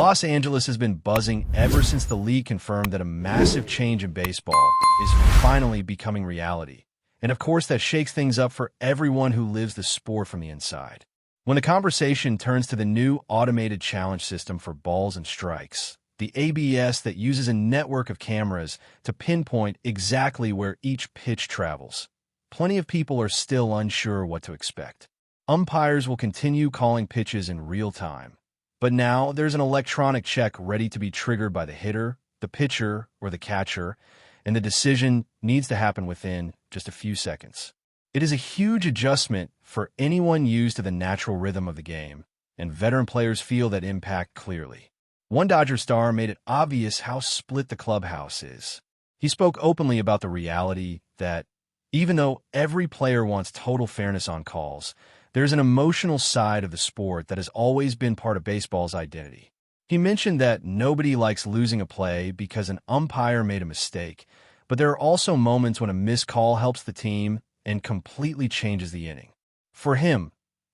Los Angeles has been buzzing ever since the league confirmed that a massive change in baseball is finally becoming reality. And of course, that shakes things up for everyone who lives the sport from the inside. When the conversation turns to the new automated challenge system for balls and strikes, the ABS that uses a network of cameras to pinpoint exactly where each pitch travels, plenty of people are still unsure what to expect. Umpires will continue calling pitches in real time, but now there's an electronic check ready to be triggered by the hitter, the pitcher, or the catcher, and the decision needs to happen within just a few seconds. It is a huge adjustment for anyone used to the natural rhythm of the game, and veteran players feel that impact clearly. One Dodger star made it obvious how split the clubhouse is. He spoke openly about the reality that, even though every player wants total fairness on calls, there's an emotional side of the sport that has always been part of baseball's identity. He mentioned that nobody likes losing a play because an umpire made a mistake, but there are also moments when a missed call helps the team and completely changes the inning. For him,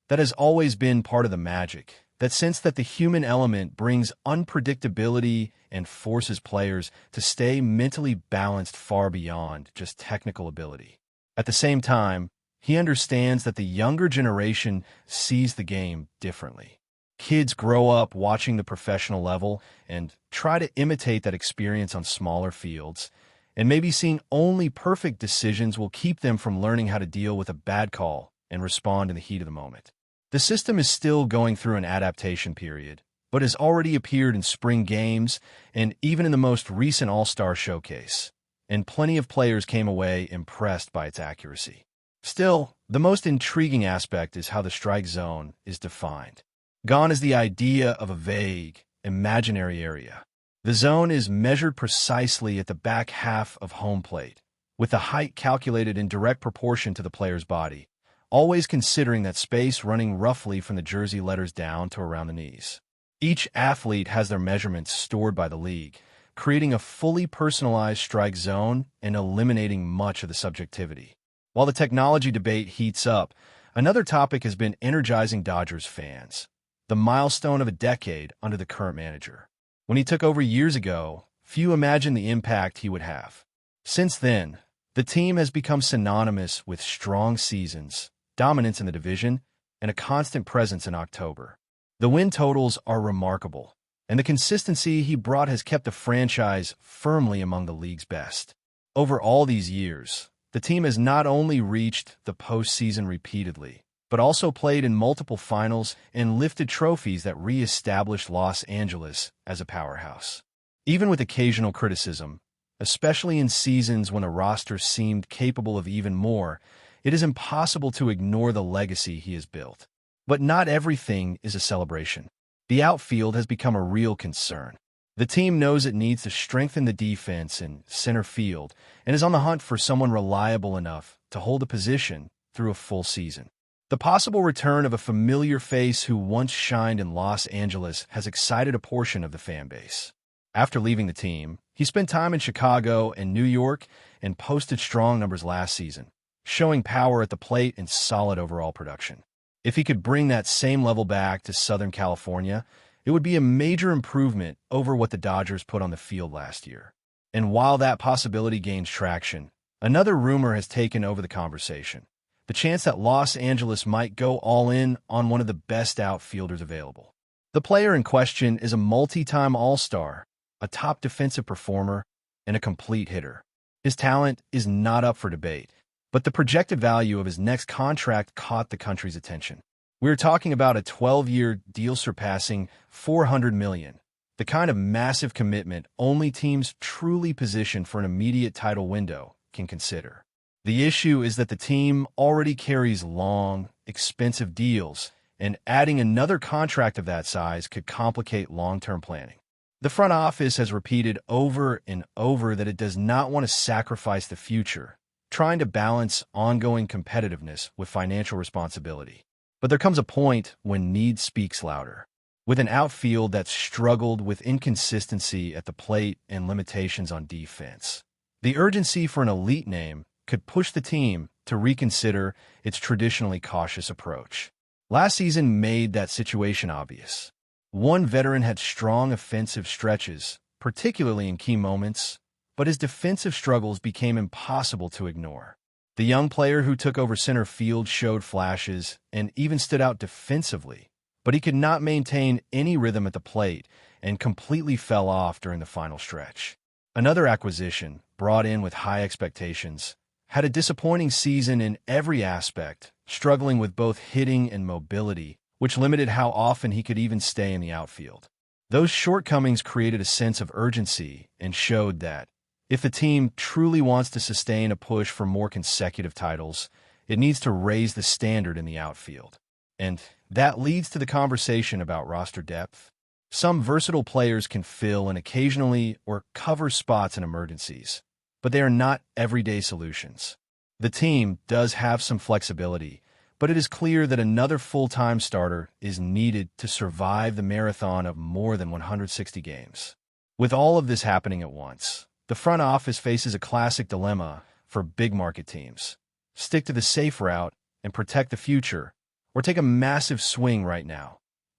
that has always been part of the magic, that sense that the human element brings unpredictability and forces players to stay mentally balanced far beyond just technical ability. At the same time, he understands that the younger generation sees the game differently. Kids grow up watching the professional level and try to imitate that experience on smaller fields, and maybe seeing only perfect decisions will keep them from learning how to deal with a bad call and respond in the heat of the moment. The system is still going through an adaptation period, but has already appeared in spring games and even in the most recent All-Star showcase, and plenty of players came away impressed by its accuracy. Still, the most intriguing aspect is how the strike zone is defined. Gone is the idea of a vague, imaginary area. The zone is measured precisely at the back half of home plate, with the height calculated in direct proportion to the player's body, always considering that space running roughly from the jersey letters down to around the knees. Each athlete has their measurements stored by the league, creating a fully personalized strike zone and eliminating much of the subjectivity. While the technology debate heats up, another topic has been energizing Dodgers fans, the milestone of a decade under the current manager. When he took over years ago, few imagined the impact he would have. Since then, the team has become synonymous with strong seasons, dominance in the division, and a constant presence in October. The win totals are remarkable, and the consistency he brought has kept the franchise firmly among the league's best. Over all these years, the team has not only reached the postseason repeatedly, but also played in multiple finals and lifted trophies that re-established Los Angeles as a powerhouse. Even with occasional criticism, especially in seasons when a roster seemed capable of even more, it is impossible to ignore the legacy he has built. But not everything is a celebration. The outfield has become a real concern. The team knows it needs to strengthen the defense in center field and is on the hunt for someone reliable enough to hold a position through a full season. The possible return of a familiar face who once shined in Los Angeles has excited a portion of the fan base. After leaving the team, he spent time in Chicago and New York and posted strong numbers last season, showing power at the plate and solid overall production. If he could bring that same level back to Southern California, it would be a major improvement over what the Dodgers put on the field last year. And while that possibility gains traction, another rumor has taken over the conversation: the chance that Los Angeles might go all in on one of the best outfielders available. The player in question is a multi-time All-Star, a top defensive performer, and a complete hitter. His talent is not up for debate, but the projected value of his next contract caught the country's attention. We're talking about a 12-year deal surpassing $400 million, the kind of massive commitment only teams truly positioned for an immediate title window can consider. The issue is that the team already carries long, expensive deals, and adding another contract of that size could complicate long-term planning. The front office has repeated over and over that it does not want to sacrifice the future, trying to balance ongoing competitiveness with financial responsibility. But there comes a point when need speaks louder. With an outfield that's struggled with inconsistency at the plate and limitations on defense, the urgency for an elite name could push the team to reconsider its traditionally cautious approach. Last season made that situation obvious. One veteran had strong offensive stretches, particularly in key moments, but his defensive struggles became impossible to ignore. The young player who took over center field showed flashes and even stood out defensively, but he could not maintain any rhythm at the plate and completely fell off during the final stretch. Another acquisition, brought in with high expectations, had a disappointing season in every aspect, struggling with both hitting and mobility, which limited how often he could even stay in the outfield. Those shortcomings created a sense of urgency and showed that, if the team truly wants to sustain a push for more consecutive titles, it needs to raise the standard in the outfield. And that leads to the conversation about roster depth. Some versatile players can fill in occasionally or cover spots in emergencies, but they are not everyday solutions. The team does have some flexibility, but it is clear that another full-time starter is needed to survive the marathon of more than 160 games. With all of this happening at once, the front office faces a classic dilemma for big-market teams. Stick to the safe route and protect the future, or take a massive swing right now,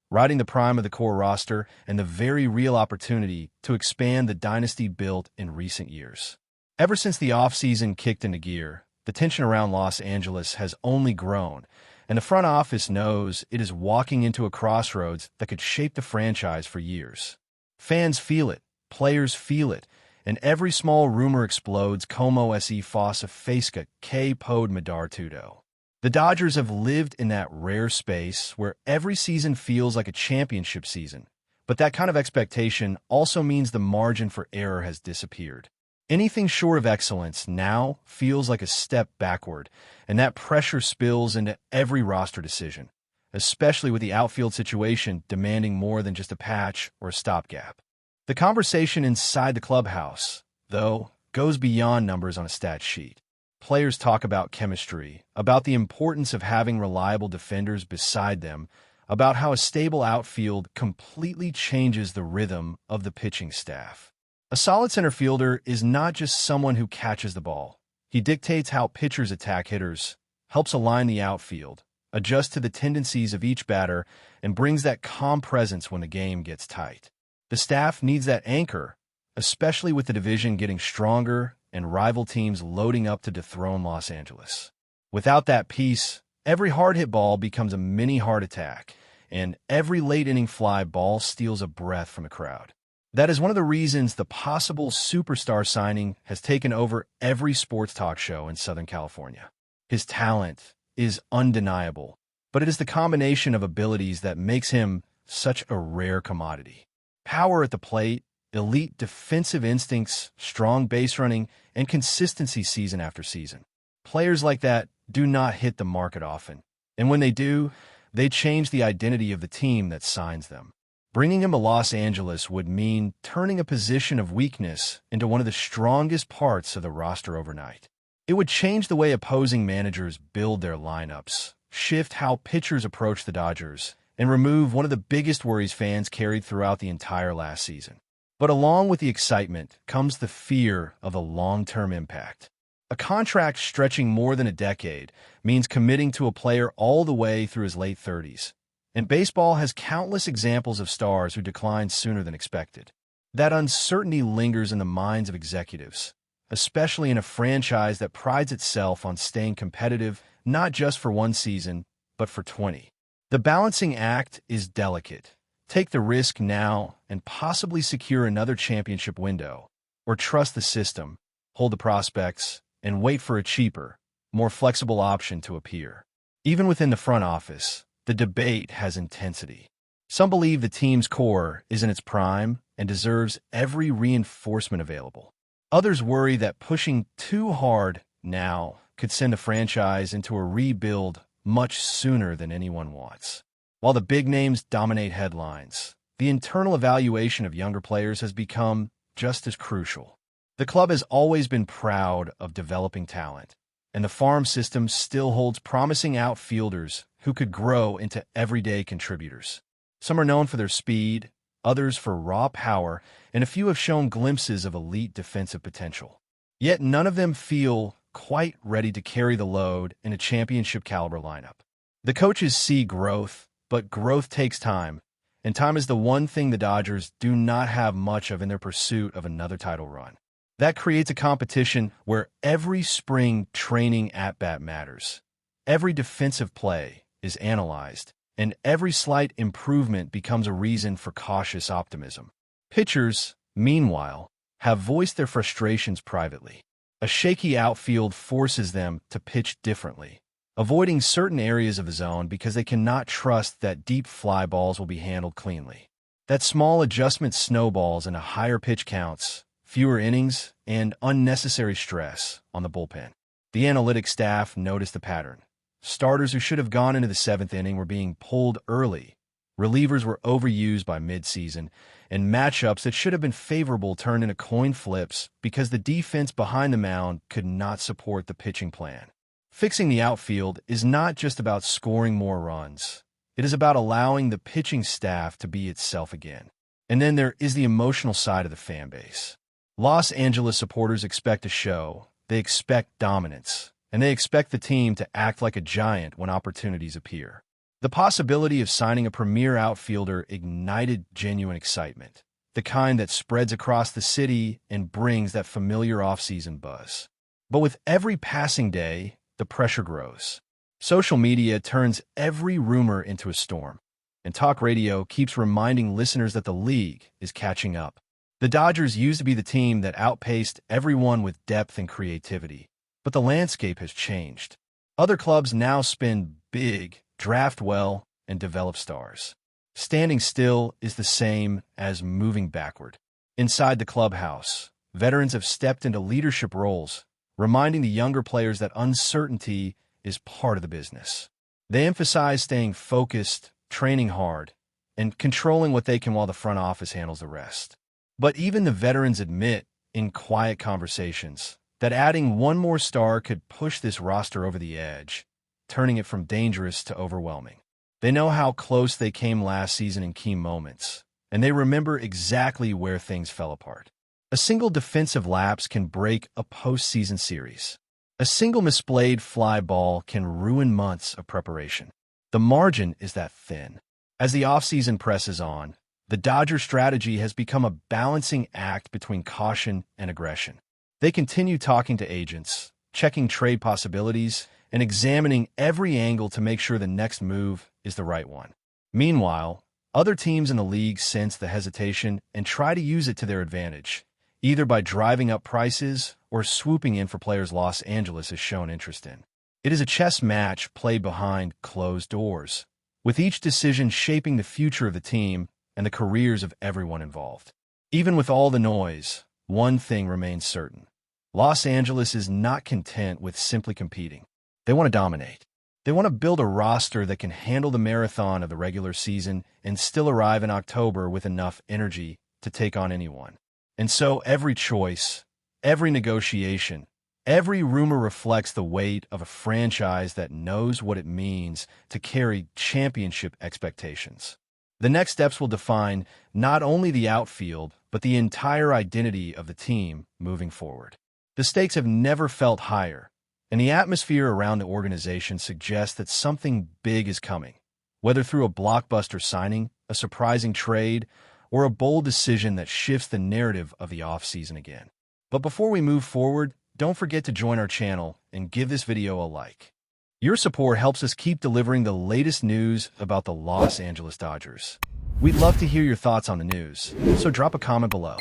riding the prime of the core roster and the very real opportunity to expand the dynasty built in recent years. Ever since the offseason kicked into gear, the tension around Los Angeles has only grown, and the front office knows it is walking into a crossroads that could shape the franchise for years. Fans feel it, players feel it, and every small rumor explodes como se fossa fresca que pode mudar tudo. The Dodgers have lived in that rare space where every season feels like a championship season, but that kind of expectation also means the margin for error has disappeared. Anything short of excellence now feels like a step backward, and that pressure spills into every roster decision, especially with the outfield situation demanding more than just a patch or a stopgap. The conversation inside the clubhouse, though, goes beyond numbers on a stat sheet. Players talk about chemistry, about the importance of having reliable defenders beside them, about how a stable outfield completely changes the rhythm of the pitching staff. A solid center fielder is not just someone who catches the ball. He dictates how pitchers attack hitters, helps align the outfield, adjusts to the tendencies of each batter, and brings that calm presence when the game gets tight. The staff needs that anchor, especially with the division getting stronger and rival teams loading up to dethrone Los Angeles. Without that piece, every hard-hit ball becomes a mini heart attack, and every late-inning fly ball steals a breath from the crowd. That is one of the reasons the possible superstar signing has taken over every sports talk show in Southern California. His talent is undeniable, but it is the combination of abilities that makes him such a rare commodity. Power at the plate, elite defensive instincts, strong base running, and consistency season after season. Players like that do not hit the market often, and when they do, they change the identity of the team that signs them. Bringing him to Los Angeles would mean turning a position of weakness into one of the strongest parts of the roster overnight. It would change the way opposing managers build their lineups, shift how pitchers approach the Dodgers, and remove one of the biggest worries fans carried throughout the entire last season. But along with the excitement comes the fear of the long-term impact. A contract stretching more than a decade means committing to a player all the way through his late 30s. And baseball has countless examples of stars who decline sooner than expected. That uncertainty lingers in the minds of executives, especially in a franchise that prides itself on staying competitive not just for one season, but for 20. The balancing act is delicate. Take the risk now and possibly secure another championship window, or trust the system, hold the prospects, and wait for a cheaper, more flexible option to appear. Even within the front office, the debate has intensity. Some believe the team's core is in its prime and deserves every reinforcement available. Others worry that pushing too hard now could send a franchise into a rebuild much sooner than anyone wants. While the big names dominate headlines, the internal evaluation of younger players has become just as crucial. The club has always been proud of developing talent, and the farm system still holds promising outfielders who could grow into everyday contributors. Some are known for their speed, others for raw power, and a few have shown glimpses of elite defensive potential. Yet none of them feel quite ready to carry the load in a championship-caliber lineup. The coaches see growth, but growth takes time, and time is the one thing the Dodgers do not have much of in their pursuit of another title run. That creates a competition where every spring training at-bat matters. Every defensive play is analyzed, and every slight improvement becomes a reason for cautious optimism. Pitchers, meanwhile, have voiced their frustrations privately. A shaky outfield forces them to pitch differently, avoiding certain areas of the zone because they cannot trust that deep fly balls will be handled cleanly. That small adjustment snowballs into higher pitch counts, fewer innings, and unnecessary stress on the bullpen. The analytics staff noticed the pattern. Starters who should have gone into the seventh inning were being pulled early. Relievers were overused by midseason, and matchups that should have been favorable turned into coin flips because the defense behind the mound could not support the pitching plan. Fixing the outfield is not just about scoring more runs. It is about allowing the pitching staff to be itself again. And then there is the emotional side of the fan base. Los Angeles supporters expect a show, they expect dominance, and they expect the team to act like a giant when opportunities appear. The possibility of signing a premier outfielder ignited genuine excitement, the kind that spreads across the city and brings that familiar off-season buzz. But with every passing day, the pressure grows. Social media turns every rumor into a storm, and talk radio keeps reminding listeners that the league is catching up. The Dodgers used to be the team that outpaced everyone with depth and creativity, but the landscape has changed. Other clubs now spin big, draft well, and develop stars. Standing still is the same as moving backward. Inside the clubhouse, veterans have stepped into leadership roles, reminding the younger players that uncertainty is part of the business. They emphasize staying focused, training hard, and controlling what they can while the front office handles the rest. But even the veterans admit, in quiet conversations, that adding one more star could push this roster over the edge, turning it from dangerous to overwhelming. They know how close they came last season in key moments, and they remember exactly where things fell apart. A single defensive lapse can break a postseason series. A single misplayed fly ball can ruin months of preparation. The margin is that thin. As the offseason presses on, the Dodger strategy has become a balancing act between caution and aggression. They continue talking to agents, checking trade possibilities, and examining every angle to make sure the next move is the right one. Meanwhile, other teams in the league sense the hesitation and try to use it to their advantage, either by driving up prices or swooping in for players Los Angeles has shown interest in. It is a chess match played behind closed doors, with each decision shaping the future of the team and the careers of everyone involved. Even with all the noise, one thing remains certain. Los Angeles is not content with simply competing. They want to dominate. They want to build a roster that can handle the marathon of the regular season and still arrive in October with enough energy to take on anyone. And so every choice, every negotiation, every rumor reflects the weight of a franchise that knows what it means to carry championship expectations. The next steps will define not only the outfield, but the entire identity of the team moving forward. The stakes have never felt higher, and the atmosphere around the organization suggests that something big is coming, whether through a blockbuster signing, a surprising trade, or a bold decision that shifts the narrative of the offseason again. But before we move forward, don't forget to join our channel and give this video a like. Your support helps us keep delivering the latest news about the Los Angeles Dodgers. We'd love to hear your thoughts on the news, so drop a comment below.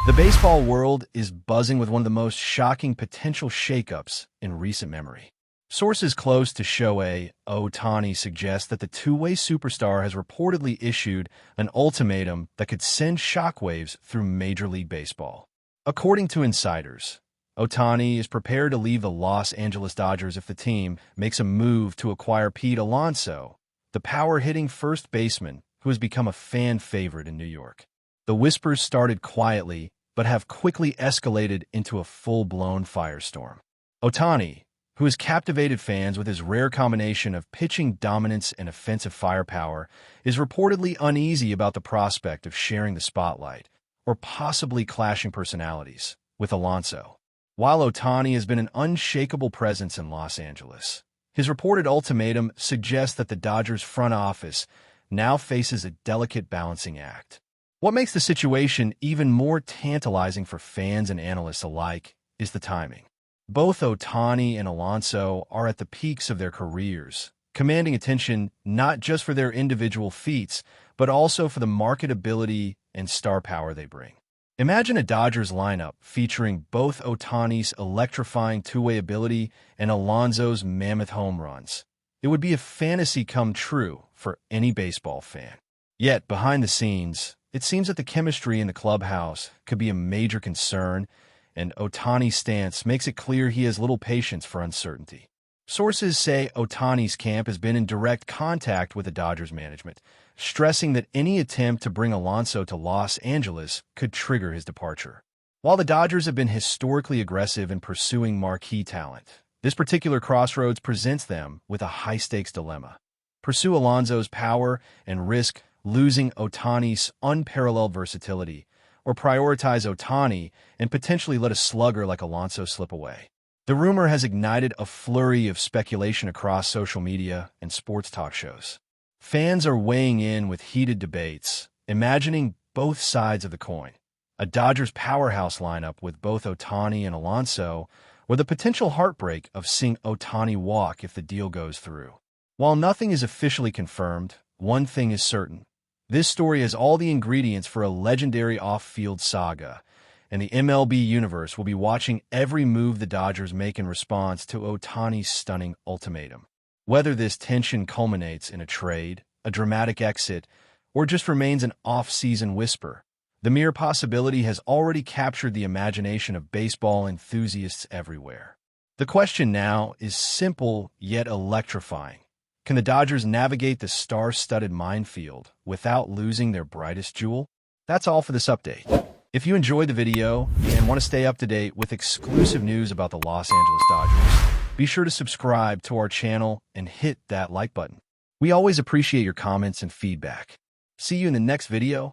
The baseball world is buzzing with one of the most shocking potential shakeups in recent memory. Sources close to Shohei OHTANI suggest that the two-way superstar has reportedly issued an ultimatum that could send shockwaves through Major League Baseball. According to insiders, OHTANI is prepared to leave the Los Angeles Dodgers if the team makes a move to acquire Pete Alonso, the power-hitting first baseman who has become a fan favorite in New York. The whispers started quietly, but have quickly escalated into a full-blown firestorm. OHTANI, who has captivated fans with his rare combination of pitching dominance and offensive firepower, is reportedly uneasy about the prospect of sharing the spotlight, or possibly clashing personalities, with Alonso. While OHTANI has been an unshakable presence in Los Angeles, his reported ultimatum suggests that the Dodgers front office now faces a delicate balancing act. What makes the situation even more tantalizing for fans and analysts alike is the timing. Both Ohtani and Alonso are at the peaks of their careers, commanding attention not just for their individual feats, but also for the marketability and star power they bring. Imagine a Dodgers lineup featuring both Ohtani's electrifying two-way ability and Alonso's mammoth home runs. It would be a fantasy come true for any baseball fan. Yet, behind the scenes, it seems that the chemistry in the clubhouse could be a major concern, and Ohtani's stance makes it clear he has little patience for uncertainty. Sources say Ohtani's camp has been in direct contact with the Dodgers management, stressing that any attempt to bring Alonso to Los Angeles could trigger his departure. While the Dodgers have been historically aggressive in pursuing marquee talent, this particular crossroads presents them with a high-stakes dilemma. Pursue Alonso's power and risk losing Ohtani's unparalleled versatility, or prioritize Ohtani and potentially let a slugger like Alonso slip away. The rumor has ignited a flurry of speculation across social media and sports talk shows. Fans are weighing in with heated debates, imagining both sides of the coin. A Dodgers powerhouse lineup with both Ohtani and Alonso, or the potential heartbreak of seeing Ohtani walk if the deal goes through. While nothing is officially confirmed, one thing is certain. This story has all the ingredients for a legendary off-field saga, and the MLB universe will be watching every move the Dodgers make in response to Ohtani's stunning ultimatum. Whether this tension culminates in a trade, a dramatic exit, or just remains an off-season whisper, the mere possibility has already captured the imagination of baseball enthusiasts everywhere. The question now is simple yet electrifying. Can the Dodgers navigate the star-studded minefield without losing their brightest jewel? That's all for this update. If you enjoyed the video and want to stay up to date with exclusive news about the Los Angeles Dodgers, be sure to subscribe to our channel and hit that like button. We always appreciate your comments and feedback. See you in the next video.